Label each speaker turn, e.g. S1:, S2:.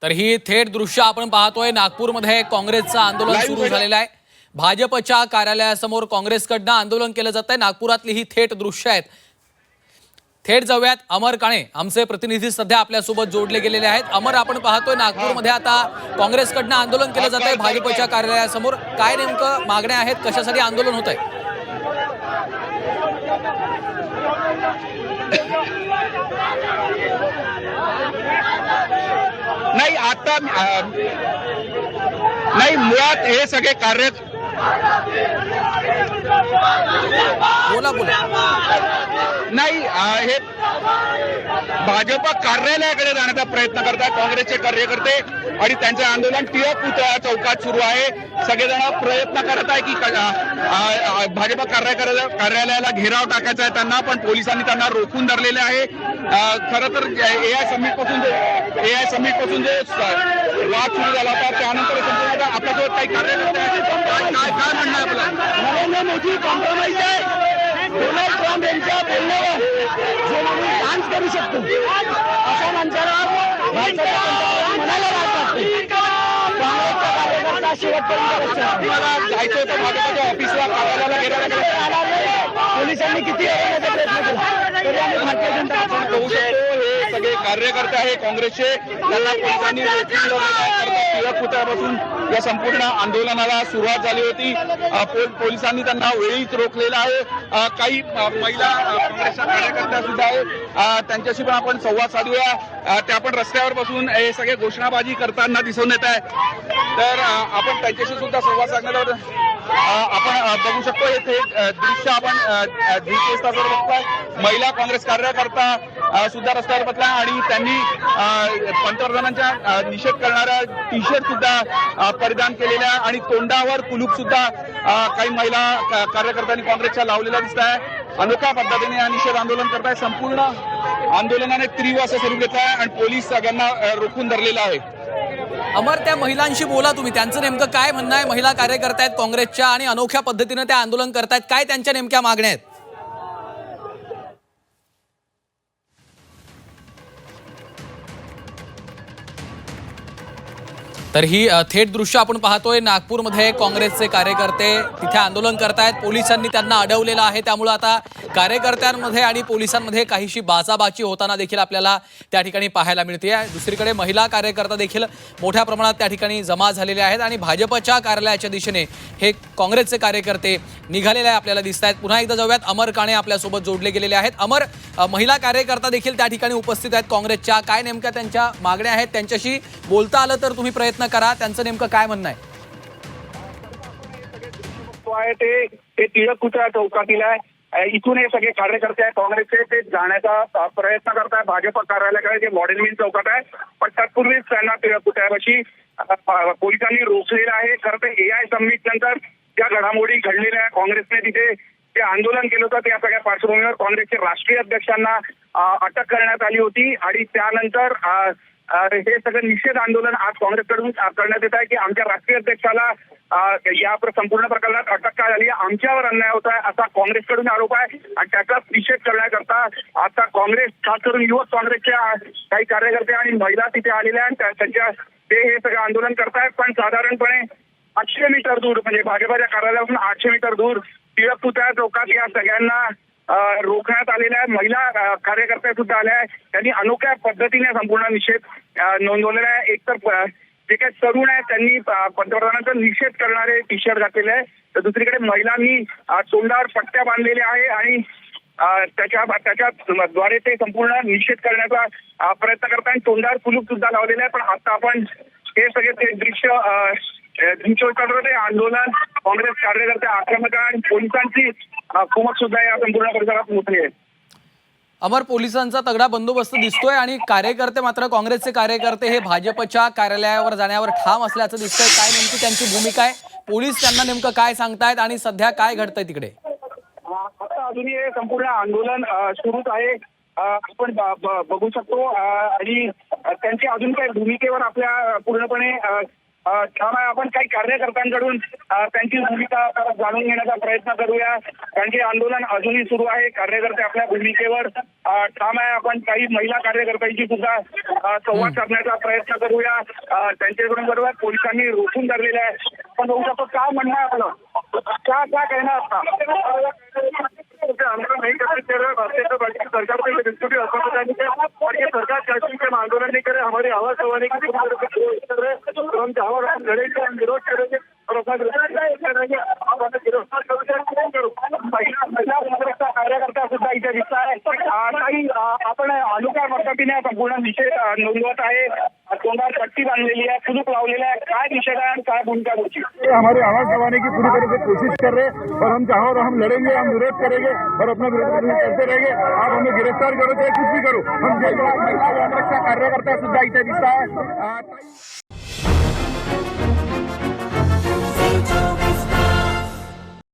S1: तर ही थेट दृश्य आपण पाहतोय नागपूरमध्ये काँग्रेसचं आंदोलन सुरू झालेलं आहे। भाजपच्या कार्यालयासमोर काँग्रेसकडनं आंदोलन केलं जात आहे। नागपुरातली ही थेट दृश्य आहेत। थेट जाऊयात अमर काणे आमचे प्रतिनिधी सध्या आपल्यासोबत जोडले गेलेले आहेत। अमर, आपण पाहतोय नागपूरमध्ये आता काँग्रेसकडनं आंदोलन केलं जात आहे भाजपच्या कार्यालयासमोर। काय नेमकं मागण्या आहेत, कशासाठी आंदोलन होत आहे?
S2: नाही आता नाही मुळात हे सगळे कार्य
S1: बोला बोला
S2: नाही हे भाजप कार्यालयाकडे जाण्याचा प्रयत्न करतात काँग्रेसचे कार्यकर्ते आणि त्यांचे आंदोलन टिळक पुतळा चौकात सुरू आहे। सगळेजण प्रयत्न करत आहे की भाजप कार्यालयाला घेराव टाकायचा आहे त्यांना, पण पोलिसांनी त्यांना रोखून धरलेले आहे। खरं तर एआय समिट पासून जो वाद सुरू झाला होता त्यानंतर आपल्यासोबत काही कार्यकर्ते आहेत। काय म्हणणं आहे आपलं? नरेंद्र मोदी कॉम्प्रोमाइज आहे। डोनाल्ड ट्रम्प यांच्या बोलण्यावर जो माणूस डान्स करू शकतो अशा माणसाला म्हणायला राहतात। काँग्रेसचा कार्यकर्ता शेवटपर्यंत जायचं होतं भाजपच्या ऑफिसला, कार्यालयाला गेल्याला पोलिसांनी किती अडवण्याचा प्रयत्न केला तरी आम्ही भारतीय जनता पक्षाने होऊ शकतो। हे सगळे कार्यकर्ते आहे काँग्रेसचे, त्यांना पोलिसांनी टिळक पुतळ्यापासून या संपूर्ण आंदोलनाला सुरुवात झाली होती। पोलिसांनी त्यांना वेळीच रोखलेलं आहे। काही महिला काँग्रेसच्या कार्यकर्त्या सुद्धा आहेत, त्यांच्याशी पण आपण संवाद साधूया। त्या पण रस्त्यावर बसून हे सगळे घोषणाबाजी करताना दिसून येत आहे, तर आपण त्यांच्याशी सुद्धा संवाद साधण्यावर आपण बघू शकतो। येथे दृश्य आपण बघतोय, महिला काँग्रेस कार्यकर्ता सुद्धा रस्त्यावर बसला आणि त्यांनी पंतप्रधानांच्या निषेध करणाऱ्या टी शर्ट सुद्धा परिधान केलेल्या आणि तोंडावर कुलूप सुद्धा काही महिला कार्यकर्त्यांनी काँग्रेसच्या लावलेल्या दिसत आहे। अनोख्या पद्धतीने या निषेध आंदोलन करताय। संपूर्ण आंदोलनाने तीव्र असं स्वरूप घेतलं आहे आणि पोलीस सगळ्यांना रोखून धरलेलं आहे।
S1: अमर, त्या महिलांशी बोला तुम्ही, त्यांचं नेमकं काय म्हणणं आहे? महिला कार्यकर्ता आहेत काँग्रेसच्या आणि अनोख्या पद्धतीने त्या आंदोलन करतायत, काय त्यांच्या नेमक्या मागण्या आहेत? तर ही थेट दृश्य आपण पाहतोय नागपूरमध्ये काँग्रेसचे कार्यकर्ते तिथे आंदोलन करतायत। पोलिसांनी त्यांना अडवलेलं आहे, त्यामुळे आता कार्यकर्त्यांमध्ये आणि पोलिसांमध्ये काहीशी बाचाबाची होताना देखील आपल्याला त्या ठिकाणी पाहायला मिळते आहे। दुसरीकडे महिला कार्यकर्ता देखील मोठ्या प्रमाणात त्या ठिकाणी जमा झालेले आहेत आणि भाजपच्या कार्यालयाच्या दिशेने हे काँग्रेसचे कार्यकर्ते निघालेले आपल्याला दिसत आहेत। पुन्हा एकदा जाऊयात, अमर काणे आपल्यासोबत जोडले गेलेले आहेत। अमर, महिला कार्यकर्ता देखील त्या ठिकाणी उपस्थित आहेत काँग्रेसच्या, काय नेमक्या त्यांच्या मागण्या आहेत? त्यांच्याशी बोलता आलं तर तुम्ही प्रयत्न करा, त्यांचं नेमकं काय म्हणणं आहे?
S3: ते टिळक पुतळा चौकातील आहे। इथून हे सगळे कार्यकर्ते आहेत काँग्रेसचे, ते जाण्याचा प्रयत्न करत आहे भाजप कार्यालयाकडे, जे मॉडेल मिल चौकात आहे, पण तत्पूर्वीच त्यांना टिळक पुतळ्यापाशी पोलिसांनी रोखलेलं आहे। खरं तर एआय समिट नंतर ज्या घडामोडी घडलेल्या आहे, काँग्रेसने तिथे जे आंदोलन केलं होतं त्या सगळ्या पार्श्वभूमीवर काँग्रेसचे राष्ट्रीय अध्यक्षांना अटक करण्यात आली होती आणि त्यानंतर हे सगळं निषेध आंदोलन आज काँग्रेसकडून करण्यात येत आहे की आमच्या राष्ट्रीय अध्यक्षाला या संपूर्ण प्रकरणात अटक का झाली, आमच्यावर अन्याय होत आहे असा काँग्रेसकडून आरोप आहे आणि त्याचाच निषेध करण्याकरता आता काँग्रेस, खास करून युवक काँग्रेसच्या काही कार्यकर्ते आणि महिला तिथे आलेल्या आहेत, ते हे सगळं आंदोलन करतायत। पण साधारणपणे 800 मीटर दूर, म्हणजे भाजपाच्या कार्यालयापासून 800 मीटर दूर टिळक पुतळा चौकात या सगळ्यांना रोखण्यात आलेल्या आहे। महिला कार्यकर्ते सुद्धा आल्या आहेत, त्यांनी अनोख्या पद्धतीने संपूर्ण निषेध नोंदवलेला आहे। एकतर जे काही तरुण आहेत त्यांनी पंतप्रधानांचा निषेध करणारे टी शर्ट घातलेले आहे, तर दुसरीकडे महिलांनी तोंडावर पट्ट्या बांधलेल्या आहे आणि त्याच्याद्वारे ते संपूर्ण निषेध करण्याचा प्रयत्न करतात आणि तोंडावर कुलूप सुद्धा लावलेला आहे। पण आता आपण हे सगळे ते दृश्य आंदोलन, काँग्रेस कार्यकर्ते आक्रमक आणि पोलिसांची कुमक सुद्धा या संपूर्ण परिसरात मोठली आहे।
S1: अमर, पोलिसांचा तगडा बंदोबस्त दिसतोय आणि कार्यकर्ते मात्र, काँग्रेसचे कार्यकर्ते हे भाजपच्या कार्यालयावर जाण्यावर ठाम असल्याचं दिसतंय। काय नेमकी त्यांची भूमिका आहे? पोलीस त्यांना नेमकं काय सांगतायत आणि सध्या काय घडतंय तिकडे?
S3: आता अजूनही हे संपूर्ण आंदोलन सुरूच आहे, आपण बघू शकतो आणि त्यांची अजून काही भूमिकेवर आपल्या पूर्णपणे त्यामुळे आपण काही कार्यकर्त्यांकडून त्यांची भूमिका जाणून घेण्याचा प्रयत्न करूया. कारण की आंदोलन अजूनही सुरू आहे. कार्यकर्ते आपल्या भूमिकेवर ठाम आहे. आपण काही महिला कार्यकर्त्यांची सुद्धा संवाद साधण्याचा प्रयत्न करूया. त्यांच्याकडून बरोबर पोलिसांनी रोखून धरलेले आहे. पण बघू शकतो काय म्हणणं आहे आपलं, क्या कहना है आपका?
S4: हमारा नहीं करते चल रहा है सरकार को डिस्ट्रीब्यूट अस्पताल और ये सरकार चाहती है आंदोलन नहीं करे, हमारी आवाज दबाने की कोशिश कर रहे हैं। तो हम चाहो हम लड़ेंगे, हम विरोध करेंगे और अपना करेंगे। आप हमें गिरफ्तार करो।
S3: महिला काँग्रेसचा कार्यकर्ता सुद्धा इथे दिसत आहे. काही आपण अनुकार पद्धतीने संपूर्ण निषेध नोंदवत आहे. तोंडावर पट्टी बांधलेली आहे, कुलूप लावलेला आहे. काय निषेध आहे आणि काय भूमिका तुमची?
S4: हमारी आवाज दबाने की पूरी तरह से कोशिश कर रहे हैं और हम चाहो तो हम लड़ेंगे, हम विरोध करेंगे और अपना विरोध करते रहेंगे। आप हमें गिरफ्तार करो चाहे कुछ भी करो, हम महिला काँग्रेसचा कार्यकर्ता सुद्धा इथे दिसत आहे.